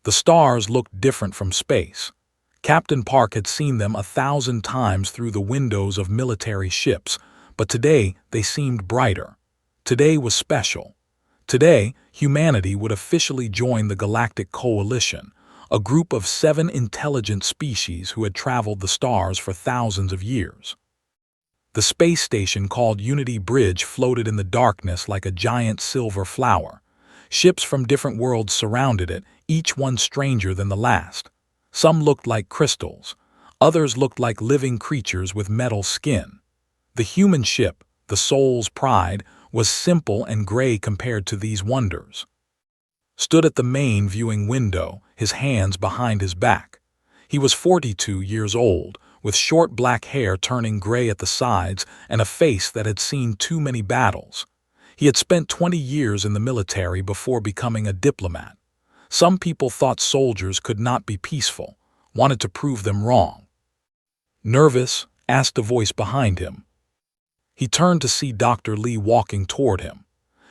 The stars looked different from space. Captain Park had seen them 1,000 times through the windows of military ships, but today they seemed brighter. Today was special. Today, humanity would officially join the Galactic Coalition, a group of 7 intelligent species who had traveled the stars for thousands of years. The space station called Unity Bridge floated in the darkness like a giant silver flower. Ships from different worlds surrounded it, each one stranger than the last. Some looked like crystals. Others looked like living creatures with metal skin. The human ship, the soul's pride, was simple and gray compared to these wonders. Stood at the main viewing window, his hands behind his back. He was 42 years old, with short black hair turning gray at the sides and a face that had seen too many battles. He had spent 20 years in the military before becoming a diplomat. Some people thought soldiers could not be peaceful, wanted to prove them wrong. Nervous? Asked a voice behind him. He turned to see Dr. Lee walking toward him.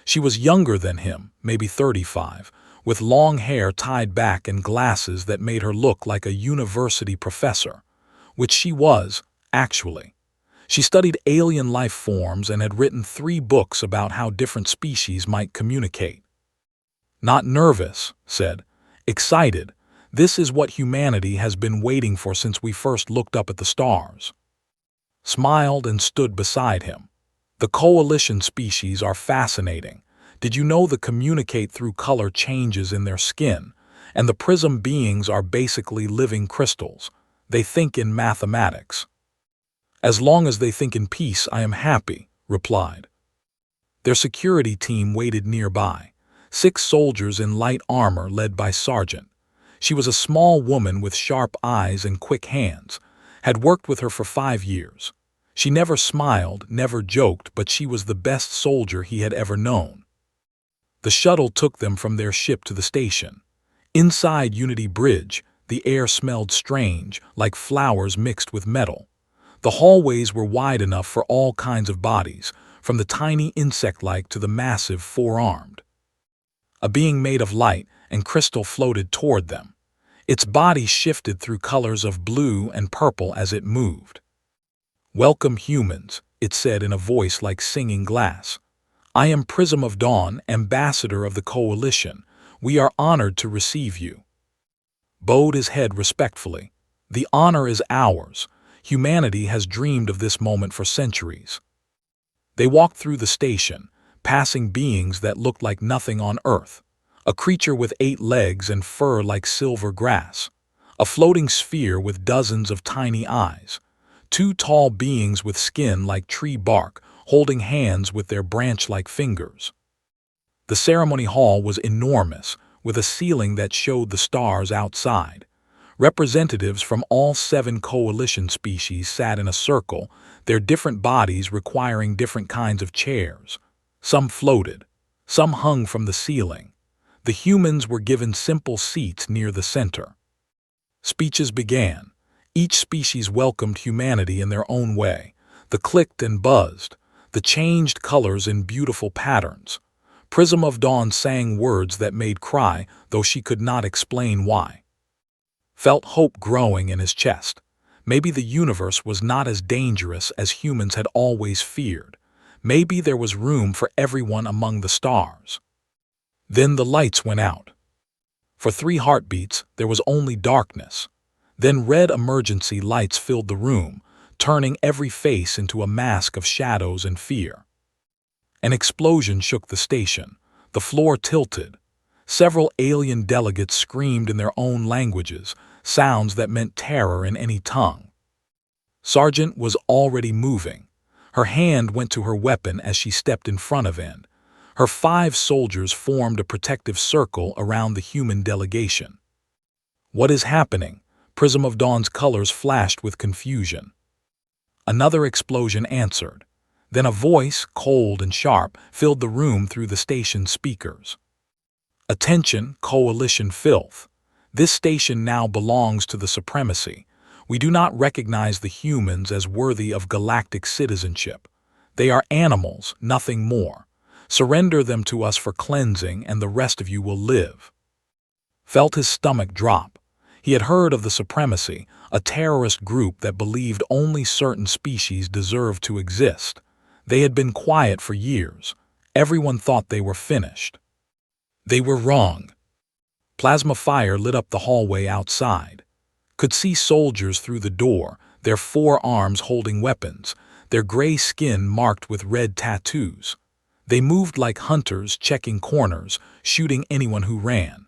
She was younger than him, maybe 35, with long hair tied back and glasses that made her look like a university professor, which she was, actually. She studied alien life forms and had written 3 books about how different species might communicate. Not nervous, said. Excited. This is what humanity has been waiting for since we first looked up at the stars. Smiled and stood beside him. The coalition species are fascinating. Did you know they communicate through color changes in their skin? And the prism beings are basically living crystals. They think in mathematics. As long as they think in peace, I am happy, replied. Their security team waited nearby. 6 soldiers in light armor led by Sergeant. She was a small woman with sharp eyes and quick hands, had worked with her for 5 years. She never smiled, never joked, but she was the best soldier he had ever known. The shuttle took them from their ship to the station. Inside Unity Bridge, the air smelled strange, like flowers mixed with metal. The hallways were wide enough for all kinds of bodies, from the tiny insect-like to the massive four-armed. A being made of light and crystal floated toward them. Its body shifted through colors of blue and purple as it moved. "Welcome, humans," it said in a voice like singing glass. "I am Prism of Dawn, ambassador of the Coalition. We are honored to receive you." Bowed his head respectfully. "The honor is ours. Humanity has dreamed of this moment for centuries." They walked through the station, passing beings that looked like nothing on Earth. A creature with 8 legs and fur like silver grass. A floating sphere with dozens of tiny eyes. 2 tall beings with skin like tree bark, holding hands with their branch-like fingers. The ceremony hall was enormous, with a ceiling that showed the stars outside. Representatives from all 7 coalition species sat in a circle, their different bodies requiring different kinds of chairs. Some floated. Some hung from the ceiling. The humans were given simple seats near the center. Speeches began. Each species welcomed humanity in their own way. The clicked and buzzed. The changed colors in beautiful patterns. Prism of Dawn sang words that made cry, though she could not explain why. Felt hope growing in his chest. Maybe the universe was not as dangerous as humans had always feared. Maybe there was room for everyone among the stars. Then the lights went out. For 3 heartbeats, there was only darkness. Then red emergency lights filled the room, turning every face into a mask of shadows and fear. An explosion shook the station. The floor tilted. Several alien delegates screamed in their own languages, sounds that meant terror in any tongue. Sergeant was already moving. Her hand went to her weapon as she stepped in front of it. Her 5 soldiers formed a protective circle around the human delegation. "What is happening?" Prism of Dawn's colors flashed with confusion. Another explosion answered. Then a voice, cold and sharp, filled the room through the station's speakers. "Attention, Coalition filth. This station now belongs to the Supremacy. We do not recognize the humans as worthy of galactic citizenship. They are animals, nothing more. Surrender them to us for cleansing, and the rest of you will live." felt his stomach drop. He had heard of the Supremacy, a terrorist group that believed only certain species deserved to exist. They had been quiet for years. Everyone thought they were finished. They were wrong. Plasma fire lit up the hallway outside. Could see soldiers through the door, their forearms holding weapons, their gray skin marked with red tattoos. They moved like hunters, checking corners, shooting anyone who ran.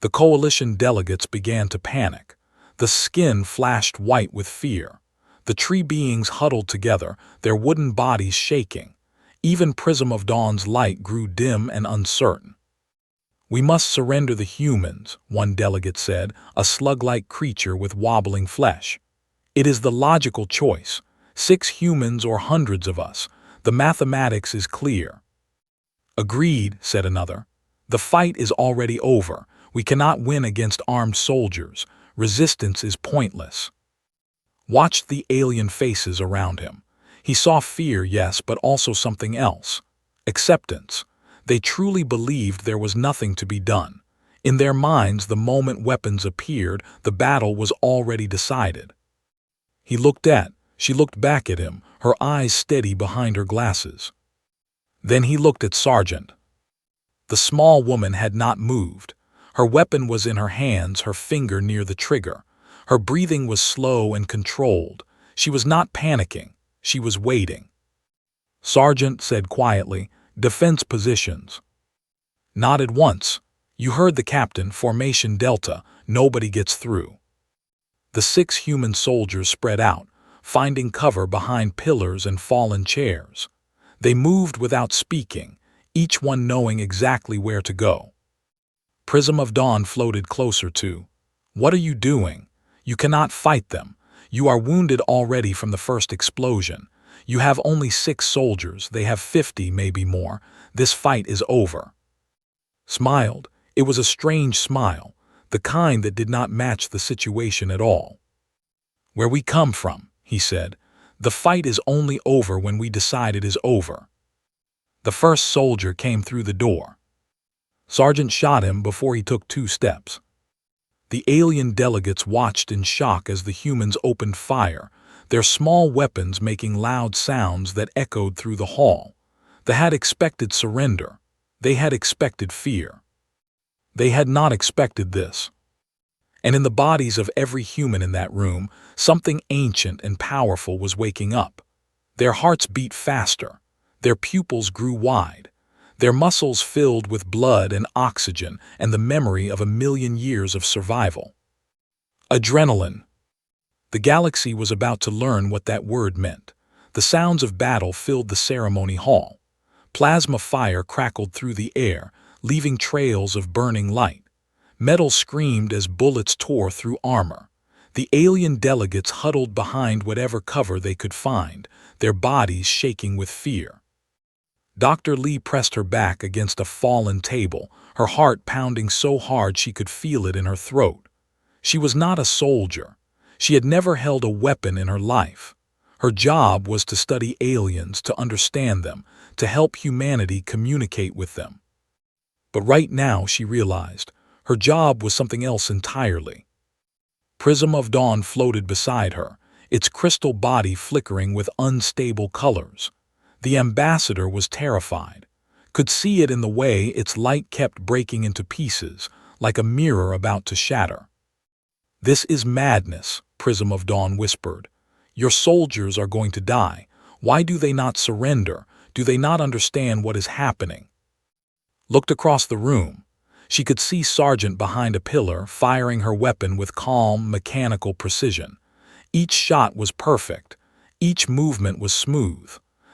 The coalition delegates began to panic. The skin flashed white with fear. The tree beings huddled together, their wooden bodies shaking. Even Prism of Dawn's light grew dim and uncertain. "We must surrender the humans," one delegate said, a slug-like creature with wobbling flesh. "It is the logical choice. 6 humans or hundreds of us. The mathematics is clear." "Agreed," said another. "The fight is already over. We cannot win against armed soldiers. Resistance is pointless." Watched the alien faces around him. He saw fear, yes, but also something else. Acceptance. They truly believed there was nothing to be done. In their minds, the moment weapons appeared, the battle was already decided. She looked back at him, her eyes steady behind her glasses. Then he looked at Sergeant. The small woman had not moved. Her weapon was in her hands, her finger near the trigger. Her breathing was slow and controlled. She was not panicking. She was waiting. "Sergeant," said quietly, "defense positions." "Not at once. You heard the captain, formation Delta, nobody gets through." The 6 human soldiers spread out, finding cover behind pillars and fallen chairs. They moved without speaking, each one knowing exactly where to go. Prism of Dawn floated closer to. "What are you doing? You cannot fight them. You are wounded already from the first explosion. You have only 6 soldiers, they have 50, maybe more. This fight is over." Smiled. It was a strange smile, the kind that did not match the situation at all. "Where we come from," he said, "the fight is only over when we decide it is over." The first soldier came through the door. Sergeant shot him before he took 2 steps. The alien delegates watched in shock as the humans opened fire, their small weapons making loud sounds that echoed through the hall. They had expected surrender. They had expected fear. They had not expected this. And in the bodies of every human in that room, something ancient and powerful was waking up. Their hearts beat faster. Their pupils grew wide. Their muscles filled with blood and oxygen and the memory of 1,000,000 years of survival. Adrenaline. The galaxy was about to learn what that word meant. The sounds of battle filled the ceremony hall. Plasma fire crackled through the air, leaving trails of burning light. Metal screamed as bullets tore through armor. The alien delegates huddled behind whatever cover they could find, their bodies shaking with fear. Dr. Lee pressed her back against a fallen table, her heart pounding so hard she could feel it in her throat. She was not a soldier. She had never held a weapon in her life. Her job was to study aliens, to understand them, to help humanity communicate with them. But right now, she realized, her job was something else entirely. Prism of Dawn floated beside her, its crystal body flickering with unstable colors. The ambassador was terrified, could see it in the way its light kept breaking into pieces, like a mirror about to shatter. "This is madness," Prism of Dawn whispered. "Your soldiers are going to die. Why do they not surrender? Do they not understand what is happening?" Looked across the room. She could see Sergeant behind a pillar, firing her weapon with calm, mechanical precision. Each shot was perfect. Each movement was smooth.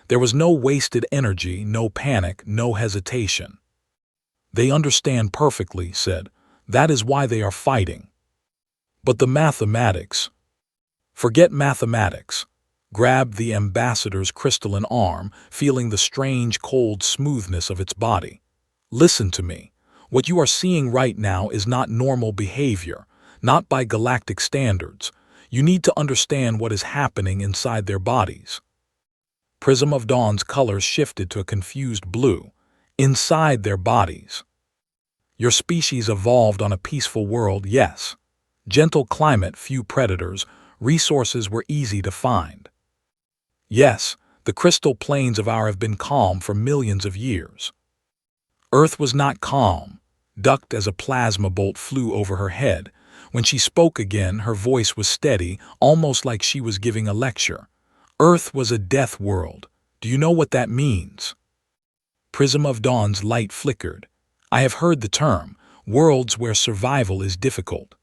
There was no wasted energy, no panic, no hesitation. "They understand perfectly," said. "That is why they are fighting." "But the mathematics." "Forget mathematics." Grabbed the ambassador's crystalline arm, feeling the strange, cold smoothness of its body. "Listen to me. What you are seeing right now is not normal behavior, not by galactic standards. You need to understand what is happening inside their bodies." Prism of Dawn's colors shifted to a confused blue. "Inside their bodies." Your species evolved on a peaceful world, yes. Gentle climate, few predators, resources were easy to find. Yes, the crystal plains of our have been calm for millions of years. Earth was not calm, ducked as a plasma bolt flew over her head. When she spoke again, her voice was steady, almost like she was giving a lecture. Earth was a death world. Do you know what that means? Prism of Dawn's light flickered. I have heard the term, worlds where survival is difficult.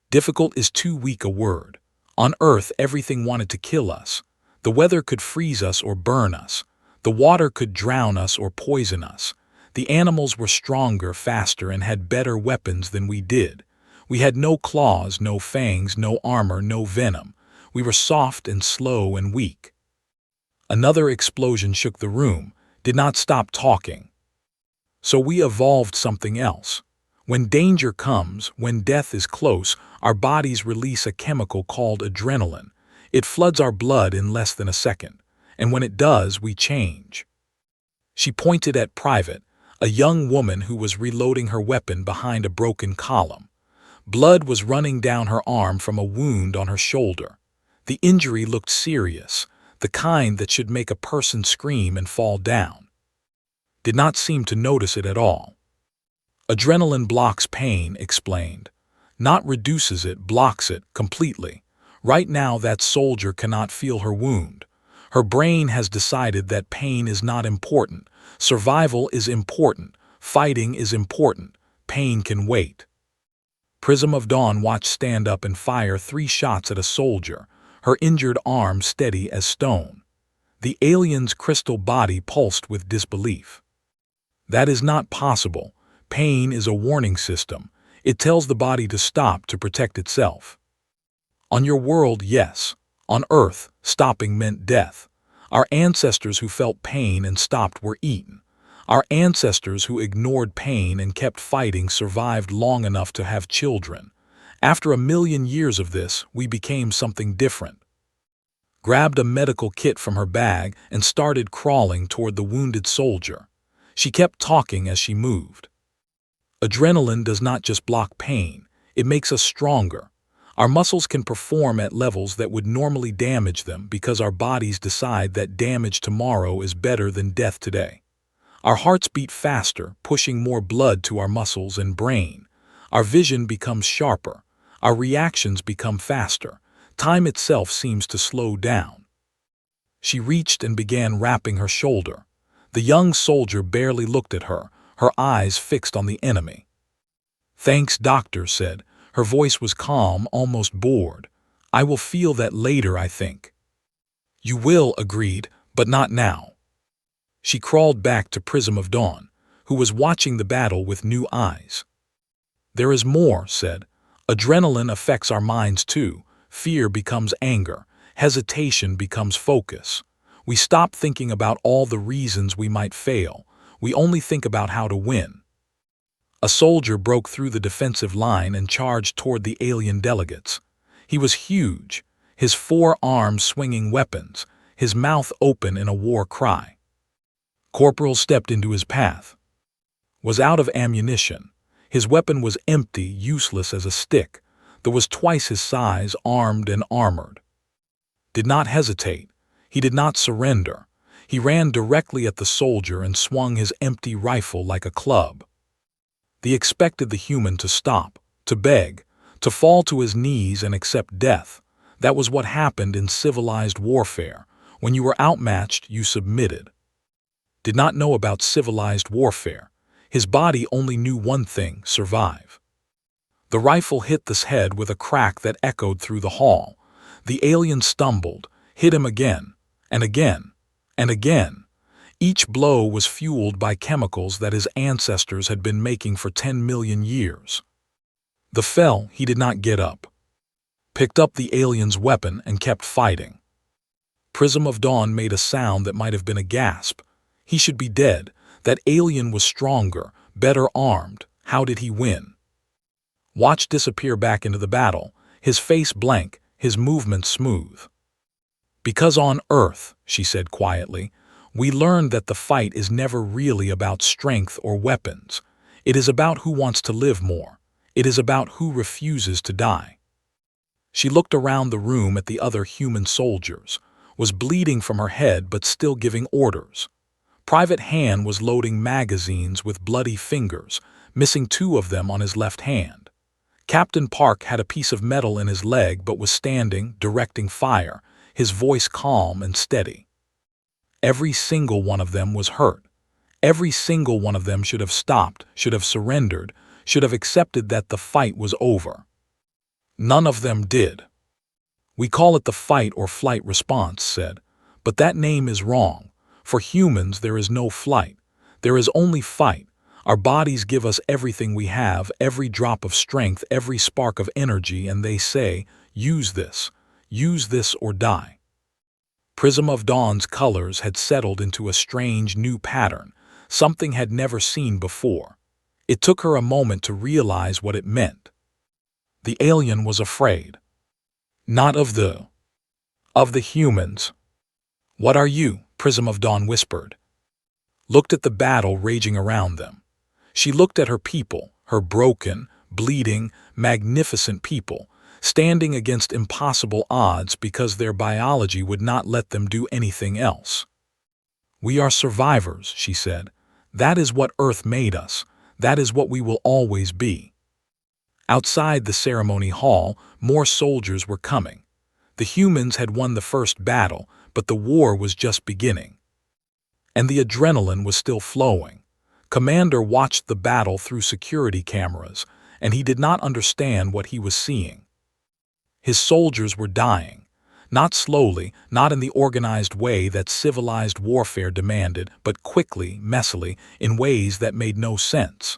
Difficult is too weak a word. On Earth, everything wanted to kill us. The weather could freeze us or burn us. The water could drown us or poison us. The animals were stronger, faster, and had better weapons than we did. We had no claws, no fangs, no armor, no venom. We were soft and slow and weak. Another explosion shook the room, did not stop talking. So we evolved something else. When danger comes, when death is close, our bodies release a chemical called adrenaline. It floods our blood in less than a second, and when it does, we change. She pointed at Private, a young woman who was reloading her weapon behind a broken column. Blood was running down her arm from a wound on her shoulder. The injury looked serious, the kind that should make a person scream and fall down. Did not seem to notice it at all. Adrenaline blocks pain, explained. Not reduces it, blocks it completely. Right now that soldier cannot feel her wound. Her brain has decided that pain is not important. Survival is important. Fighting is important. Pain can wait. Prism of Dawn watched stand up and fire 3 shots at a soldier, her injured arm steady as stone. The alien's crystal body pulsed with disbelief. That is not possible. Pain is a warning system. It tells the body to stop to protect itself. On your world, yes. On Earth, stopping meant death. Our ancestors who felt pain and stopped were eaten. Our ancestors who ignored pain and kept fighting survived long enough to have children. After 1,000,000 years of this, we became something different. Grabbed a medical kit from her bag and started crawling toward the wounded soldier. She kept talking as she moved. Adrenaline does not just block pain, it makes us stronger. Our muscles can perform at levels that would normally damage them because our bodies decide that damage tomorrow is better than death today. Our hearts beat faster, pushing more blood to our muscles and brain. Our vision becomes sharper. Our reactions become faster. Time itself seems to slow down. She reached and began wrapping her shoulder. The young soldier barely looked at her, her eyes fixed on the enemy. "Thanks, doctor," said. Her voice was calm, almost bored. "I will feel that later, I think." "You will," agreed, "but not now." She crawled back to Prism of Dawn, who was watching the battle with new eyes. "There is more," said. "Adrenaline affects our minds too. Fear becomes anger. Hesitation becomes focus. We stop thinking about all the reasons we might fail. We only think about how to win." A soldier broke through the defensive line and charged toward the alien delegates. He was huge, his 4 arms swinging weapons, his mouth open in a war cry. Corporal stepped into his path. Was out of ammunition. His weapon was empty, useless as a stick. There was twice his size, armed and armored. Did not hesitate. He did not surrender. He ran directly at the soldier and swung his empty rifle like a club. They expected the human to stop, to beg, to fall to his knees and accept death. That was what happened in civilized warfare. When you were outmatched, you submitted. Did not know about civilized warfare. His body only knew one thing: survive. The rifle hit his head with a crack that echoed through the hall. The alien stumbled, hit him again, and again, and again. Each blow was fueled by chemicals that his ancestors had been making for 10,000,000 years. The fell, he did not get up. Picked up the alien's weapon and kept fighting. Prism of Dawn made a sound that might have been a gasp. He should be dead. That alien was stronger, better armed. How did he win? Watch disappear back into the battle, his face blank, his movements smooth. "Because on Earth," she said quietly, "we learned that the fight is never really about strength or weapons. It is about who wants to live more. It is about who refuses to die. She looked around the room at the other human soldiers, was bleeding from her head but still giving orders. Private Han was loading magazines with bloody fingers, missing 2 of them on his left hand. Captain Park had a piece of metal in his leg but was standing, directing fire, his voice calm and steady. Every single one of them was hurt. Every single one of them should have stopped, should have surrendered, should have accepted that the fight was over. None of them did. "We call it the fight or flight response," said, "but that name is wrong. For humans there is no flight. There is only fight. Our bodies give us everything we have, every drop of strength, every spark of energy, and they say, use this or die." Prism of Dawn's colors had settled into a strange new pattern, something had never seen before. It took her a moment to realize what it meant. The alien was afraid. Not of the humans. "What are you?" Prism of Dawn whispered. Looked at the battle raging around them. She looked at her people, her broken, bleeding, magnificent people, standing against impossible odds because their biology would not let them do anything else. "We are survivors," she said. "That is what Earth made us. That is what we will always be." Outside the ceremony hall, more soldiers were coming. The humans had won the first battle, but the war was just beginning. And the adrenaline was still flowing. Commander watched the battle through security cameras, and he did not understand what he was seeing. His soldiers were dying. Not slowly, not in the organized way that civilized warfare demanded, but quickly, messily, in ways that made no sense.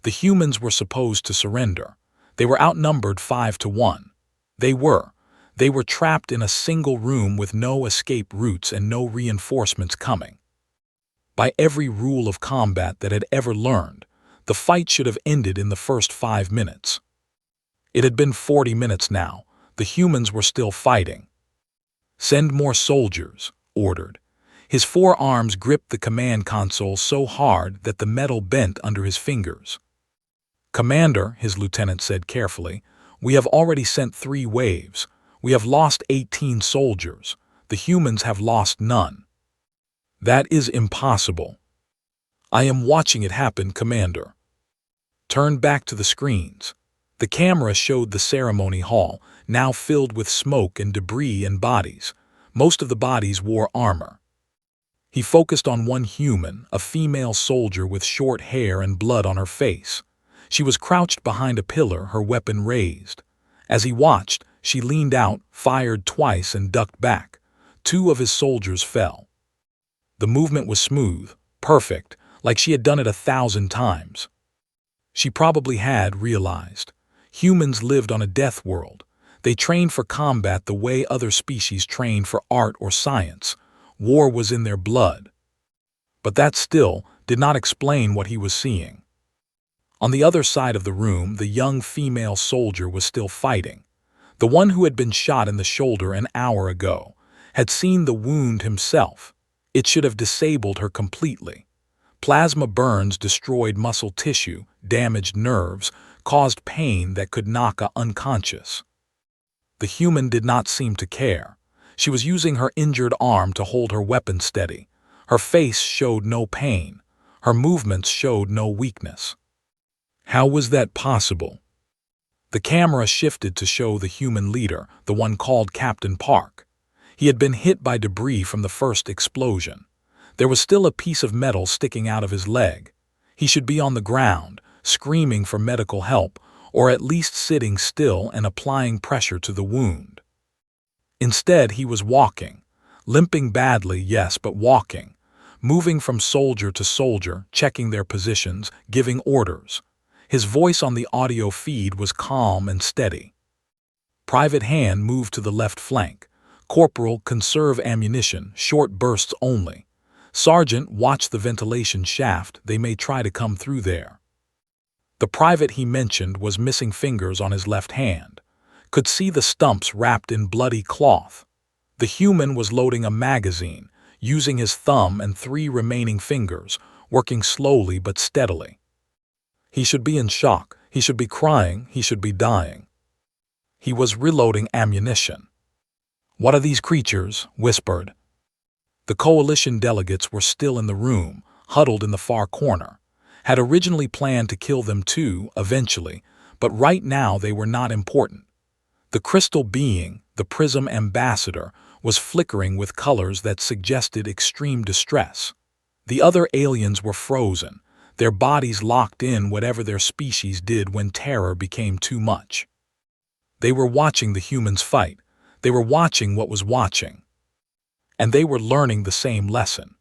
The humans were supposed to surrender. They were outnumbered 5-1. They were trapped in a single room with no escape routes and no reinforcements coming. By every rule of combat that had ever learned, the fight should have ended in the first 5 minutes. It had been 40 minutes now. The humans were still fighting. "Send more soldiers," ordered. His forearms gripped the command console so hard that the metal bent under his fingers. "Commander," his lieutenant said carefully, "we have already sent 3 waves. We have lost 18 soldiers. The humans have lost none." "That is impossible." "I am watching it happen, Commander." Turn back to the screens. The camera showed the ceremony hall, now filled with smoke and debris and bodies. Most of the bodies wore armor. He focused on one human, a female soldier with short hair and blood on her face. She was crouched behind a pillar, her weapon raised. As he watched, she leaned out, fired twice, and ducked back. 2 of his soldiers fell. The movement was smooth, perfect, like she had done it 1,000 times. She probably had realized. Humans lived on a death world. They trained for combat the way other species trained for art or science. War was in their blood. But that still did not explain what he was seeing. On the other side of the room, the young female soldier was still fighting. The one who had been shot in the shoulder an hour ago had seen the wound himself. It should have disabled her completely. Plasma burns destroyed muscle tissue, damaged nerves, caused pain that could knock her unconscious. The human did not seem to care. She was using her injured arm to hold her weapon steady. Her face showed no pain. Her movements showed no weakness. How was that possible? The camera shifted to show the human leader, the one called Captain Park. He had been hit by debris from the first explosion. There was still a piece of metal sticking out of his leg. He should be on the ground, screaming for medical help, or at least sitting still and applying pressure to the wound. Instead, he was walking, limping badly, yes, but walking, moving from soldier to soldier, checking their positions, giving orders. His voice on the audio feed was calm and steady. "Private Han, move to the left flank. Corporal, conserve ammunition, short bursts only. Sergeant, watch the ventilation shaft, they may try to come through there." The private he mentioned was missing fingers on his left hand. Could see the stumps wrapped in bloody cloth. The human was loading a magazine, using his thumb and 3 remaining fingers, working slowly but steadily. He should be in shock. He should be crying. He should be dying. He was reloading ammunition. "What are these creatures?" whispered. The coalition delegates were still in the room, huddled in the far corner. Had originally planned to kill them too, eventually, but right now they were not important. The crystal being, the prism ambassador, was flickering with colors that suggested extreme distress. The other aliens were frozen, their bodies locked in whatever their species did when terror became too much. They were watching the humans fight. They were watching what was watching. And they were learning the same lesson.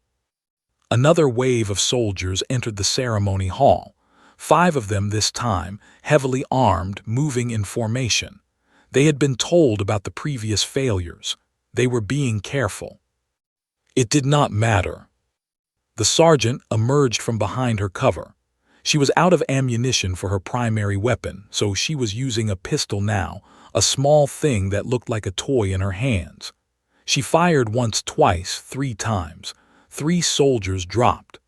Another wave of soldiers entered the ceremony hall. 5 of them this time, heavily armed, moving in formation. They had been told about the previous failures. They were being careful. It did not matter. The sergeant emerged from behind her cover. She was out of ammunition for her primary weapon, so she was using a pistol now, a small thing that looked like a toy in her hands. She fired once, twice, 3 times. 3 soldiers dropped.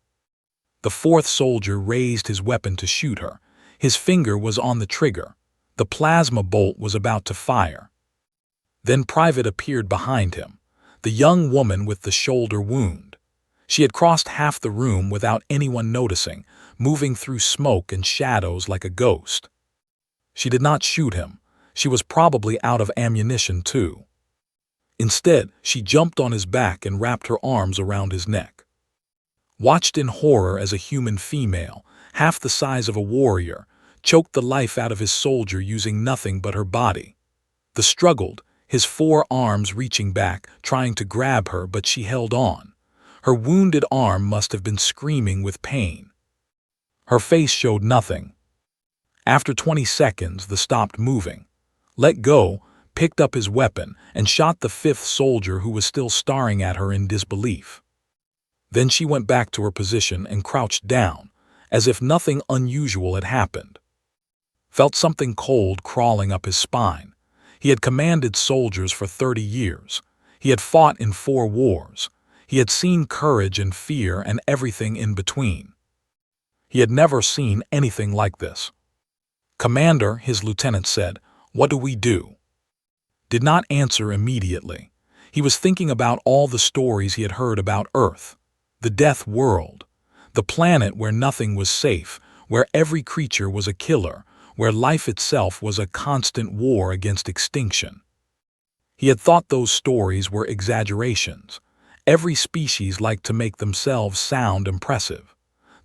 The 4th soldier raised his weapon to shoot her. His finger was on the trigger. The plasma bolt was about to fire. Then Private appeared behind him, the young woman with the shoulder wound. She had crossed half the room without anyone noticing, moving through smoke and shadows like a ghost. She did not shoot him. She was probably out of ammunition too. Instead, she jumped on his back and wrapped her arms around his neck. Watched in horror as a human female, half the size of a warrior, choked the life out of his soldier using nothing but her body. The struggled, his 4 arms reaching back, trying to grab her, but she held on. Her wounded arm must have been screaming with pain. Her face showed nothing. After 20 seconds, the stopped moving. Let go, picked up his weapon, and shot the 5th soldier who was still staring at her in disbelief. Then she went back to her position and crouched down, as if nothing unusual had happened. Felt something cold crawling up his spine. He had commanded soldiers for 30 years. He had fought in 4 wars. He had seen courage and fear and everything in between. He had never seen anything like this. "Commander," his lieutenant said, "what do we do?" Did not answer immediately. He was thinking about all the stories he had heard about Earth, the death world, the planet where nothing was safe, where every creature was a killer, where life itself was a constant war against extinction. He had thought those stories were exaggerations. Every species liked to make themselves sound impressive.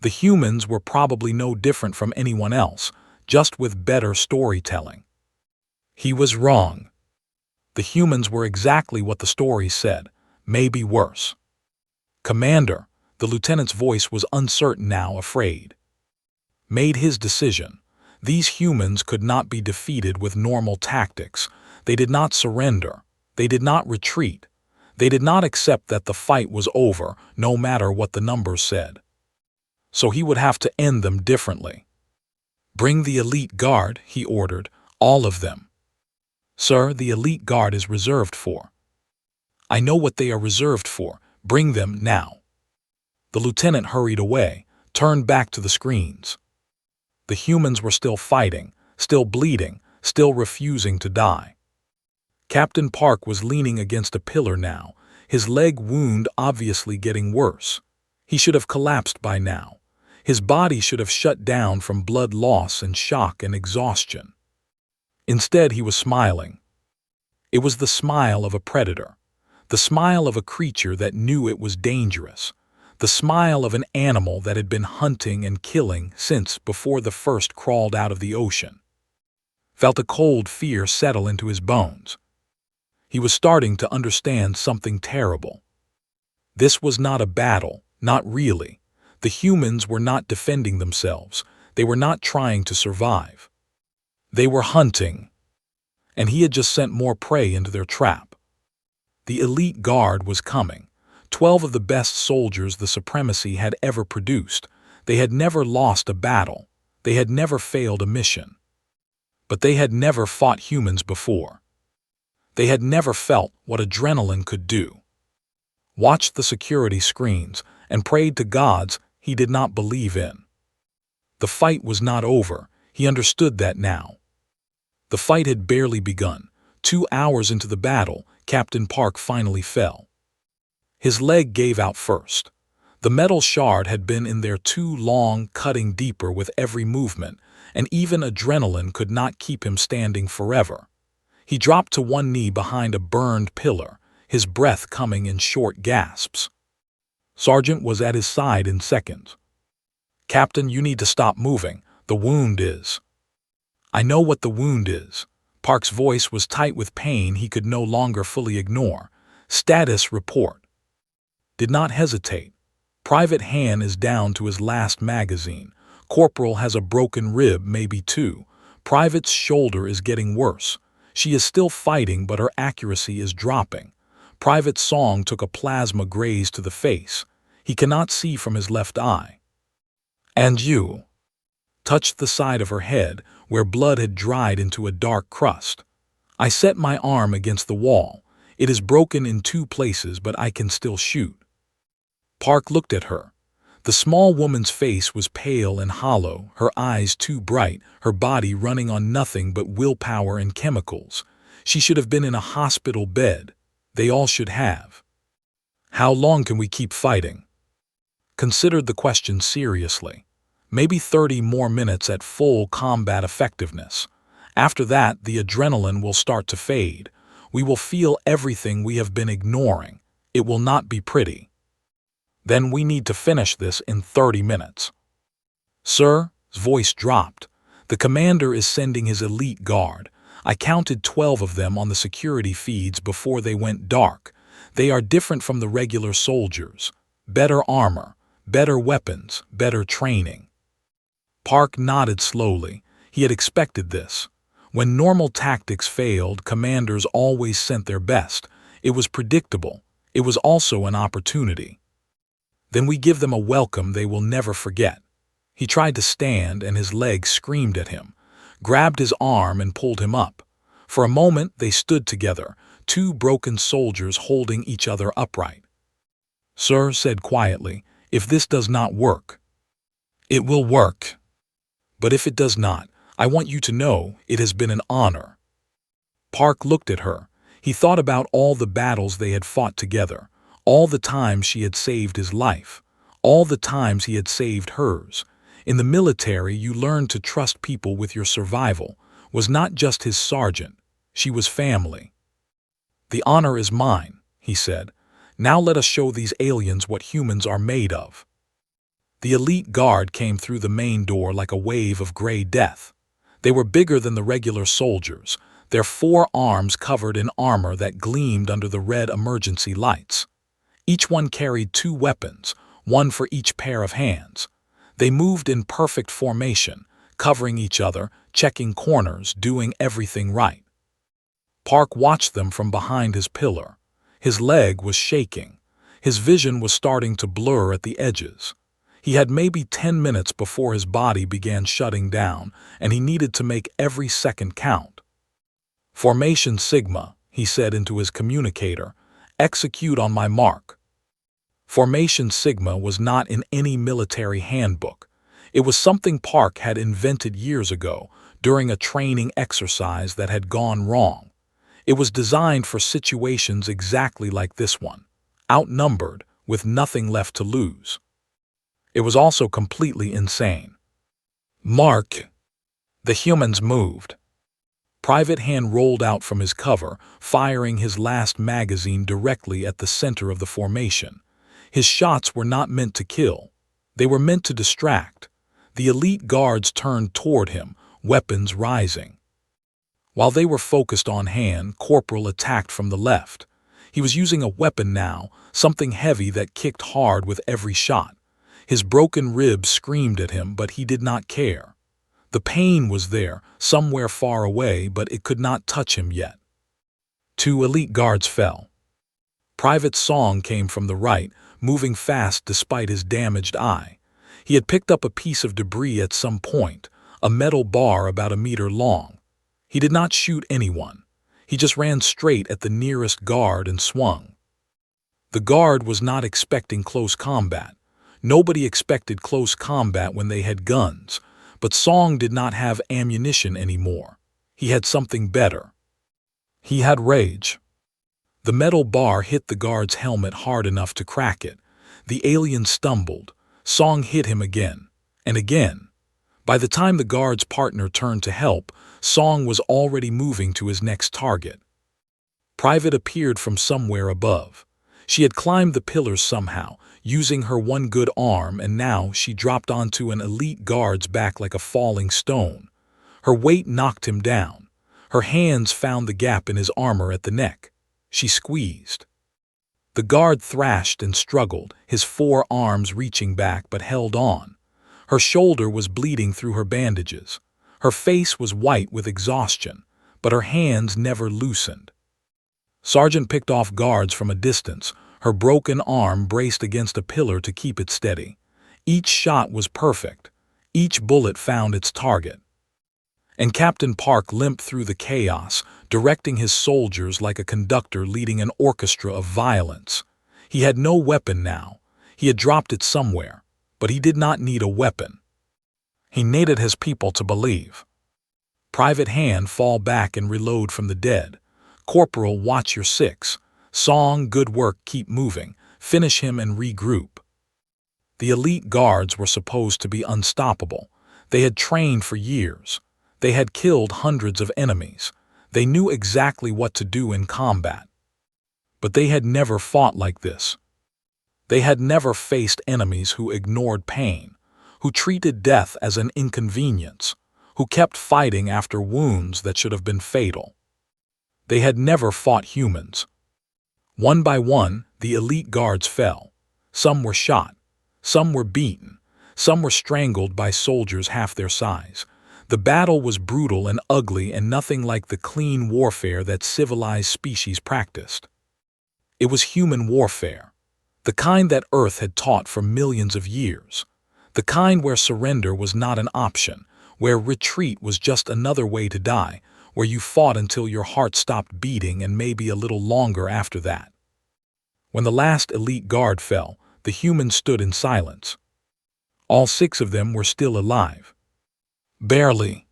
The humans were probably no different from anyone else, just with better storytelling. He was wrong. The humans were exactly what the stories said, maybe worse. "Commander," the lieutenant's voice was uncertain now, afraid. Made his decision. These humans could not be defeated with normal tactics. They did not surrender. They did not retreat. They did not accept that the fight was over, no matter what the numbers said. So he would have to end them differently. "Bring the elite guard," he ordered, "all of them." "Sir, the elite guard is reserved for." "I know what they are reserved for. Bring them now." The lieutenant hurried away, turned back to the screens. The humans were still fighting, still bleeding, still refusing to die. Captain Park was leaning against a pillar now, his leg wound obviously getting worse. He should have collapsed by now. His body should have shut down from blood loss and shock and exhaustion. Instead, he was smiling. It was the smile of a predator, the smile of a creature that knew it was dangerous, the smile of an animal that had been hunting and killing since before the first crawled out of the ocean. Felt a cold fear settle into his bones. He was starting to understand something terrible. This was not a battle, not really. The humans were not defending themselves. They were not trying to survive. They were hunting. And he had just sent more prey into their trap. The elite guard was coming. 12 of the best soldiers the Supremacy had ever produced. They had never lost a battle. They had never failed a mission. But they had never fought humans before. They had never felt what adrenaline could do. Watched the security screens and prayed to gods he did not believe in. The fight was not over. He understood that now. The fight had barely begun. 2 hours into the battle, Captain Park finally fell. His leg gave out first. The metal shard had been in there too long, cutting deeper with every movement, and even adrenaline could not keep him standing forever. He dropped to one knee behind a burned pillar, his breath coming in short gasps. Sergeant was at his side in seconds. "Captain, you need to stop moving. The wound is—" "I know what the wound is." Park's voice was tight with pain he could no longer fully ignore. "Status report." Did not hesitate. "Private Han is down to his last magazine. Corporal has a broken rib, maybe 2. Private's shoulder is getting worse. She is still fighting, but her accuracy is dropping. Private Song took a plasma graze to the face. He cannot see from his left eye." "And you?" Touched the side of her head, where blood had dried into a dark crust. "I set my arm against the wall. It is broken in 2 places, but I can still shoot." Park looked at her. The small woman's face was pale and hollow, her eyes too bright, her body running on nothing but willpower and chemicals. She should have been in a hospital bed. They all should have. "How long can we keep fighting?" Considered the question seriously. "Maybe 30 more minutes at full combat effectiveness. After that, the adrenaline will start to fade. We will feel everything we have been ignoring. It will not be pretty. Then we need to finish this in 30 minutes. "Sir," his voice dropped. "The commander is sending his elite guard. I counted 12 of them on the security feeds before they went dark. They are different from the regular soldiers. Better armor, better weapons, better training." Park nodded slowly. He had expected this. When normal tactics failed, commanders always sent their best. It was predictable. It was also an opportunity. "Then we give them a welcome they will never forget." He tried to stand, and his leg screamed at him, grabbed his arm and pulled him up. For a moment they stood together, 2 broken soldiers holding each other upright. "Sir," said quietly, "if this does not work—" "It will work. But if it does not, I want you to know it has been an honor." Park looked at her. He thought about all the battles they had fought together, all the times she had saved his life, all the times he had saved hers. In the military, you learn to trust people with your survival. Was not just his sergeant. She was family. "The honor is mine," he said. "Now let us show these aliens what humans are made of." The elite guard came through the main door like a wave of gray death. They were bigger than the regular soldiers, their 4 arms covered in armor that gleamed under the red emergency lights. Each one carried 2 weapons, one for each pair of hands. They moved in perfect formation, covering each other, checking corners, doing everything right. Park watched them from behind his pillar. His leg was shaking. His vision was starting to blur at the edges. He had maybe 10 minutes before his body began shutting down, and he needed to make every second count. "Formation Sigma," he said into his communicator. "Execute on my mark." Formation Sigma was not in any military handbook. It was something Park had invented years ago during a training exercise that had gone wrong. It was designed for situations exactly like this one, outnumbered, with nothing left to lose. It was also completely insane. "Mark!" The humans moved. Private Han rolled out from his cover, firing his last magazine directly at the center of the formation. His shots were not meant to kill. They were meant to distract. The elite guards turned toward him, weapons rising. While they were focused on Han, Corporal attacked from the left. He was using a weapon now, something heavy that kicked hard with every shot. His broken ribs screamed at him, but he did not care. The pain was there, somewhere far away, but it could not touch him yet. 2 elite guards fell. Private Song came from the right, moving fast despite his damaged eye. He had picked up a piece of debris at some point, a metal bar about a meter long. He did not shoot anyone. He just ran straight at the nearest guard and swung. The guard was not expecting close combat. Nobody expected close combat when they had guns, But Song did not have ammunition anymore. He had something better. He had rage. The metal bar hit the guard's helmet hard enough to crack it. The alien stumbled. Song hit him again, and again. By the time the guard's partner turned to help, Song was already moving to his next target. Private appeared from somewhere above. She had climbed the pillars somehow, using her one good arm, and now she dropped onto an elite guard's back like a falling stone. Her weight knocked him down. Her hands found the gap in his armor at the neck. She squeezed. The guard thrashed and struggled, his 4 arms reaching back but held on. Her shoulder was bleeding through her bandages. Her face was white with exhaustion, but her hands never loosened. Sergeant picked off guards from a distance, her broken arm braced against a pillar to keep it steady. Each shot was perfect. Each bullet found its target. And Captain Park limped through the chaos, directing his soldiers like a conductor leading an orchestra of violence. He had no weapon now. He had dropped it somewhere, but he did not need a weapon. He needed his people to believe. Private Hand, fall back and reload from the dead. Corporal, watch your 6. Song, good work, keep moving. Finish him and regroup. The elite guards were supposed to be unstoppable. They had trained for years. They had killed hundreds of enemies. They knew exactly what to do in combat. But they had never fought like this. They had never faced enemies who ignored pain, who treated death as an inconvenience, who kept fighting after wounds that should have been fatal. They had never fought humans. One by one, the elite guards fell. Some were shot. Some were beaten. Some were strangled by soldiers half their size. The battle was brutal and ugly and nothing like the clean warfare that civilized species practiced. It was human warfare, the kind that Earth had taught for millions of years, the kind where surrender was not an option, where retreat was just another way to die, where you fought until your heart stopped beating and maybe a little longer after that. When the last elite guard fell, the humans stood in silence. All 6 of them were still alive. Barely.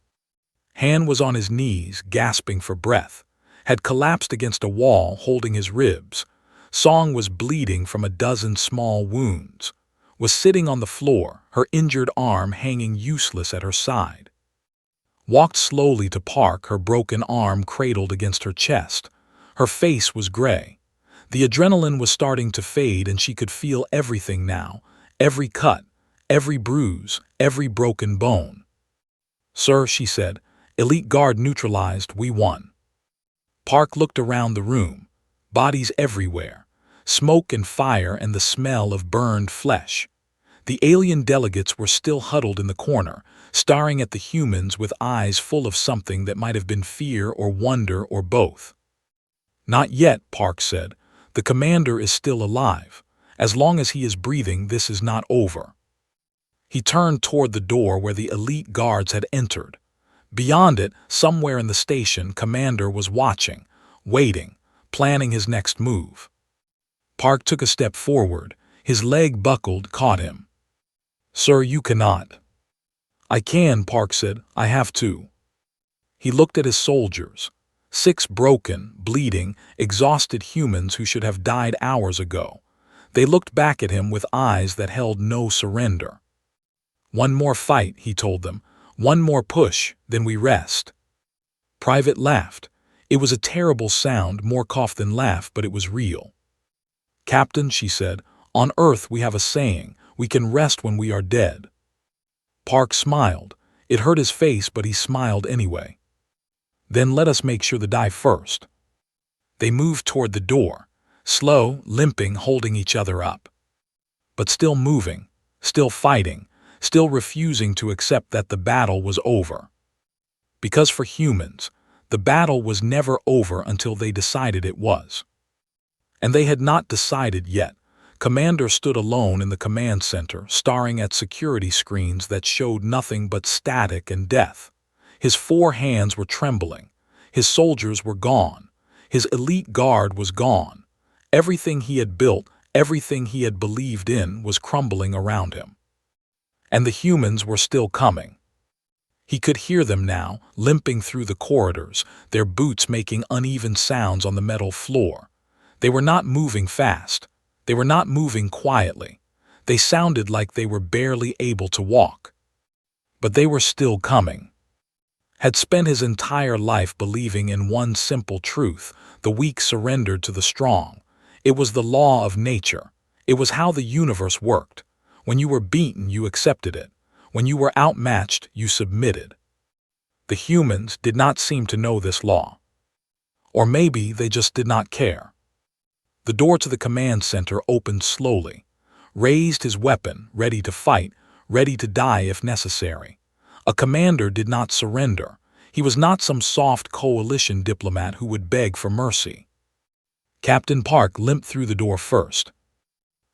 Han was on his knees, gasping for breath, had collapsed against a wall holding his ribs. Song was bleeding from a dozen small wounds, was sitting on the floor, her injured arm hanging useless at her side. Walked slowly to Park, her broken arm cradled against her chest. Her face was gray. The adrenaline was starting to fade and she could feel everything now, every cut, every bruise, every broken bone. "Sir," she said, "elite guard neutralized, we won." Park looked around the room. Bodies everywhere. Smoke and fire and the smell of burned flesh. The alien delegates were still huddled in the corner, staring at the humans with eyes full of something that might have been fear or wonder or both. "Not yet," Park said. "The commander is still alive. As long as he is breathing, this is not over." He turned toward the door where the elite guards had entered. Beyond it, somewhere in the station, Commander was watching, waiting, planning his next move. Park took a step forward. His leg buckled, caught him. "Sir, you cannot." "I can," Park said. "I have to." He looked at his soldiers. 6 broken, bleeding, exhausted humans who should have died hours ago. They looked back at him with eyes that held no surrender. "One more fight," he told them. "One more push, then we rest." Private laughed. It was a terrible sound, more cough than laugh, but it was real. "Captain," she said, "on Earth we have a saying, we can rest when we are dead." Park smiled. It hurt his face, but he smiled anyway. "Then let us make sure to die first." They moved toward the door, slow, limping, holding each other up. But still moving, still fighting, still refusing to accept that the battle was over. Because for humans, the battle was never over until they decided it was. And they had not decided yet. Commander stood alone in the command center, staring at security screens that showed nothing but static and death. His 4 hands were trembling. His soldiers were gone. His elite guard was gone. Everything he had built, everything he had believed in, was crumbling around him. And the humans were still coming. He could hear them now, limping through the corridors, their boots making uneven sounds on the metal floor. They were not moving fast. They were not moving quietly. They sounded like they were barely able to walk. But they were still coming. Had spent his entire life believing in one simple truth: the weak surrendered to the strong. It was the law of nature. It was how the universe worked. When you were beaten, you accepted it. When you were outmatched, you submitted. The humans did not seem to know this law. Or maybe they just did not care. The door to the command center opened slowly. Raised his weapon, ready to fight, ready to die if necessary. A commander did not surrender. He was not some soft coalition diplomat who would beg for mercy. Captain Park limped through the door first.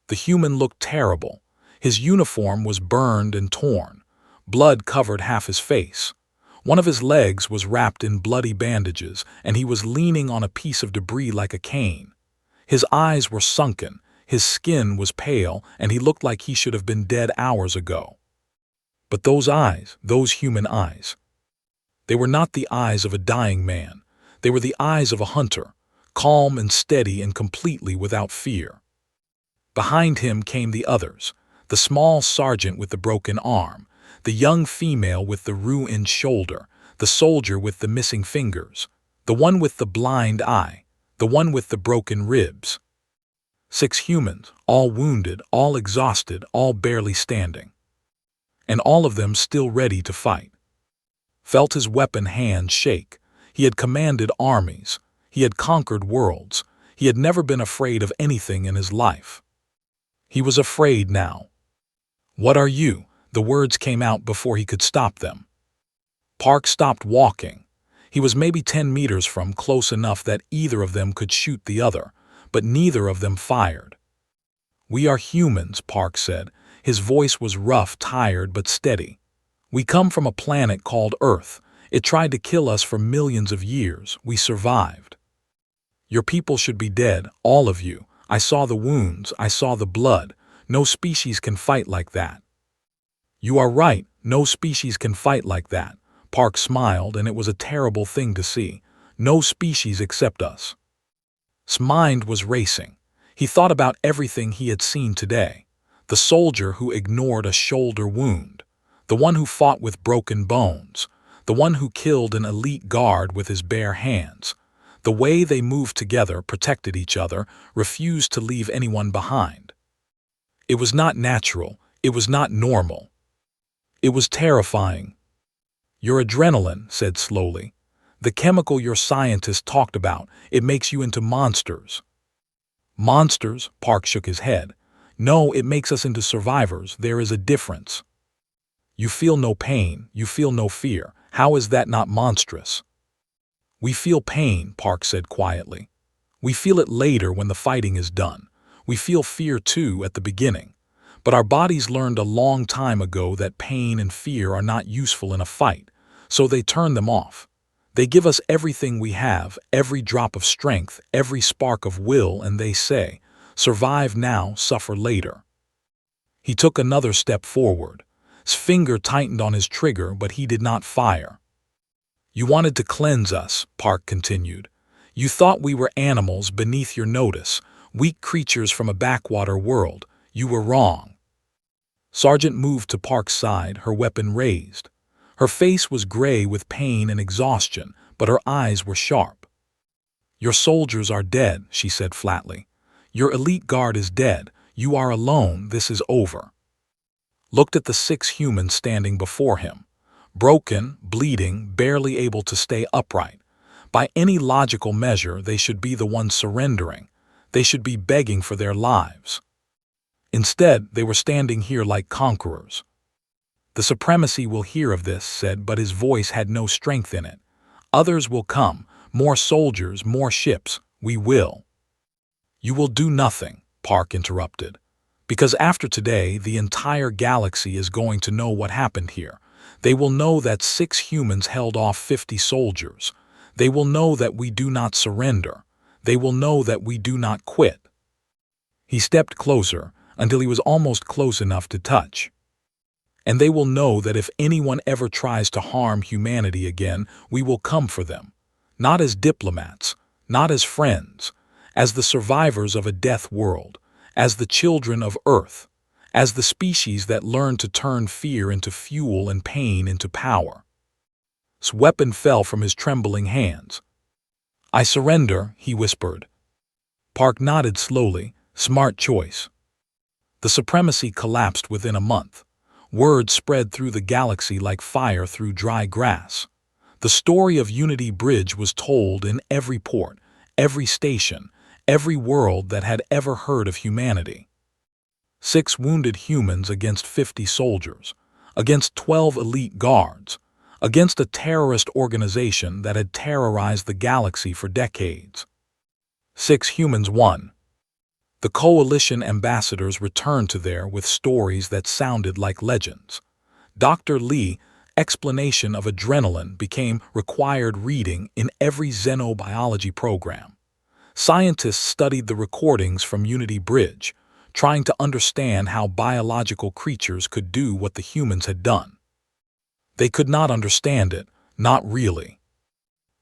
The human looked terrible. His uniform was burned and torn. Blood covered half his face. One of his legs was wrapped in bloody bandages, and he was leaning on a piece of debris like a cane. His eyes were sunken, his skin was pale, and he looked like he should have been dead hours ago. But those eyes, those human eyes, they were not the eyes of a dying man. They were the eyes of a hunter, calm and steady and completely without fear. Behind him came the others, the small sergeant with the broken arm, the young female with the ruined shoulder, the soldier with the missing fingers, the one with the blind eye, the one with the broken ribs. 6 humans, all wounded, all exhausted, all barely standing. And all of them still ready to fight. Felt his weapon hand shake. He had commanded armies. He had conquered worlds. He had never been afraid of anything in his life. He was afraid now. "What are you?" The words came out before he could stop them. Park stopped walking. He was maybe 10 meters from, close enough that either of them could shoot the other, but neither of them fired. "We are humans," Park said. His voice was rough, tired, but steady. "We come from a planet called Earth. It tried to kill us for millions of years. We survived. Your people should be dead, all of you. I saw the wounds. I saw the blood. No species can fight like that." "You are right. No species can fight like that." Park smiled, and it was a terrible thing to see. "No species except us." His mind was racing. He thought about everything he had seen today. The soldier who ignored a shoulder wound. The one who fought with broken bones. The one who killed an elite guard with his bare hands. The way they moved together, protected each other, refused to leave anyone behind. It was not natural. It was not normal. It was terrifying. "Your adrenaline," said slowly. "The chemical your scientists talked about, it makes you into monsters." "Monsters?" Park shook his head. "No, it makes us into survivors. There is a difference." "You feel no pain. You feel no fear. How is that not monstrous?" "We feel pain," Park said quietly. "We feel it later when the fighting is done. We feel fear too at the beginning. But our bodies learned a long time ago that pain and fear are not useful in a fight, so they turn them off. They give us everything we have, every drop of strength, every spark of will, and they say, 'Survive now, suffer later.'" He took another step forward. His finger tightened on his trigger, but he did not fire. "You wanted to cleanse us," Park continued. "You thought we were animals beneath your notice, weak creatures from a backwater world. You were wrong." Sergeant moved to Park's side, her weapon raised. Her face was gray with pain and exhaustion, but her eyes were sharp. "Your soldiers are dead," she said flatly. "Your elite guard is dead. You are alone. This is over." Looked at the 6 humans standing before him. Broken, bleeding, barely able to stay upright. By any logical measure, they should be the ones surrendering. They should be begging for their lives. Instead, they were standing here like conquerors. "The supremacy will hear of this," said, but his voice had no strength in it. "Others will come, more soldiers, more ships. We will." "You will do nothing," Park interrupted. "Because after today, the entire galaxy is going to know what happened here. They will know that 6 humans held off 50 soldiers. They will know that we do not surrender. They will know that we do not quit." He stepped closer, until he was almost close enough to touch. And they will know that if anyone ever tries to harm humanity again, we will come for them. Not as diplomats, not as friends, as the survivors of a death world, as the children of Earth, as the species that learned to turn fear into fuel and pain into power. His weapon fell from his trembling hands. "I surrender," he whispered. Park nodded slowly. "Smart choice." The supremacy collapsed within a month. Word spread through the galaxy like fire through dry grass. The story of Unity Bridge was told in every port, every station, every world that had ever heard of humanity. 6 wounded humans against 50 soldiers, against 12 elite guards, against a terrorist organization that had terrorized the galaxy for decades. 6 humans won. The coalition ambassadors returned to there with stories that sounded like legends. Dr. Lee's explanation of adrenaline became required reading in every xenobiology program. Scientists studied the recordings from Unity Bridge, trying to understand how biological creatures could do what the humans had done. They could not understand it, not really.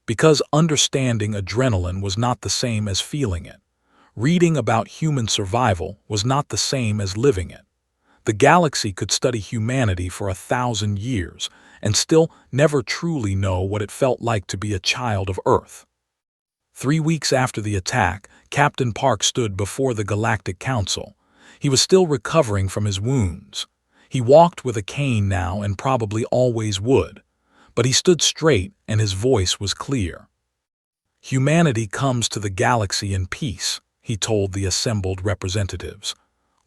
Because understanding adrenaline was not the same as feeling it. Reading about human survival was not the same as living it. The galaxy could study humanity for 1,000 years and still never truly know what it felt like to be a child of Earth. 3 weeks after the attack, Captain Park stood before the Galactic Council. He was still recovering from his wounds. He walked with a cane now and probably always would, but he stood straight and his voice was clear. "Humanity comes to the galaxy in peace," he told the assembled representatives.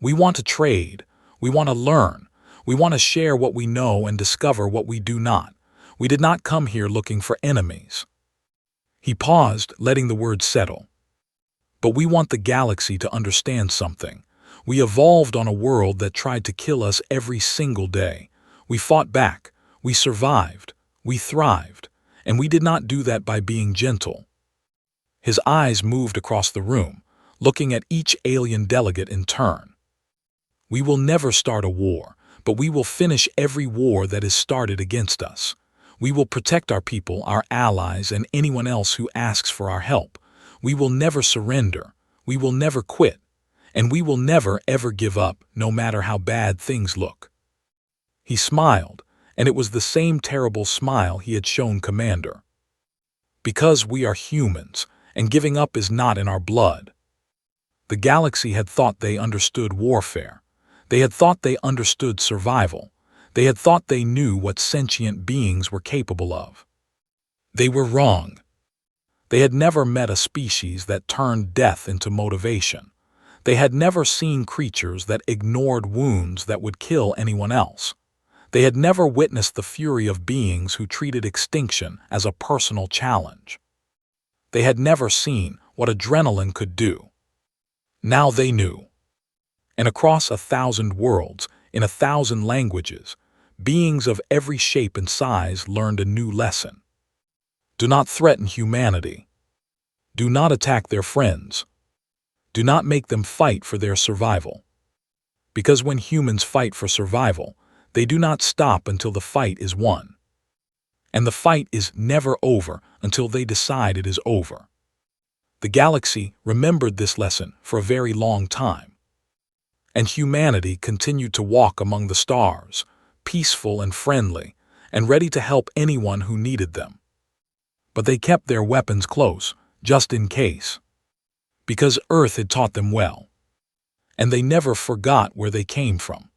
"We want to trade. We want to learn. We want to share what we know and discover what we do not. We did not come here looking for enemies." He paused, letting the words settle. "But we want the galaxy to understand something. We evolved on a world that tried to kill us every single day. We fought back. We survived. We thrived. And we did not do that by being gentle." His eyes moved across the room, looking at each alien delegate in turn. "We will never start a war, but we will finish every war that is started against us. We will protect our people, our allies, and anyone else who asks for our help. We will never surrender. We will never quit. And we will never, ever give up, no matter how bad things look." He smiled, and it was the same terrible smile he had shown Commander. "Because we are humans, and giving up is not in our blood." The galaxy had thought they understood warfare. They had thought they understood survival. They had thought they knew what sentient beings were capable of. They were wrong. They had never met a species that turned death into motivation. They had never seen creatures that ignored wounds that would kill anyone else. They had never witnessed the fury of beings who treated extinction as a personal challenge. They had never seen what adrenaline could do. Now they knew. And across 1,000 worlds, in 1,000 languages, beings of every shape and size learned a new lesson. Do not threaten humanity. Do not attack their friends. Do not make them fight for their survival. Because when humans fight for survival, they do not stop until the fight is won. And the fight is never over until they decide it is over. The galaxy remembered this lesson for a very long time. And humanity continued to walk among the stars, peaceful and friendly, and ready to help anyone who needed them. But they kept their weapons close, just in case. Because Earth had taught them well. And they never forgot where they came from.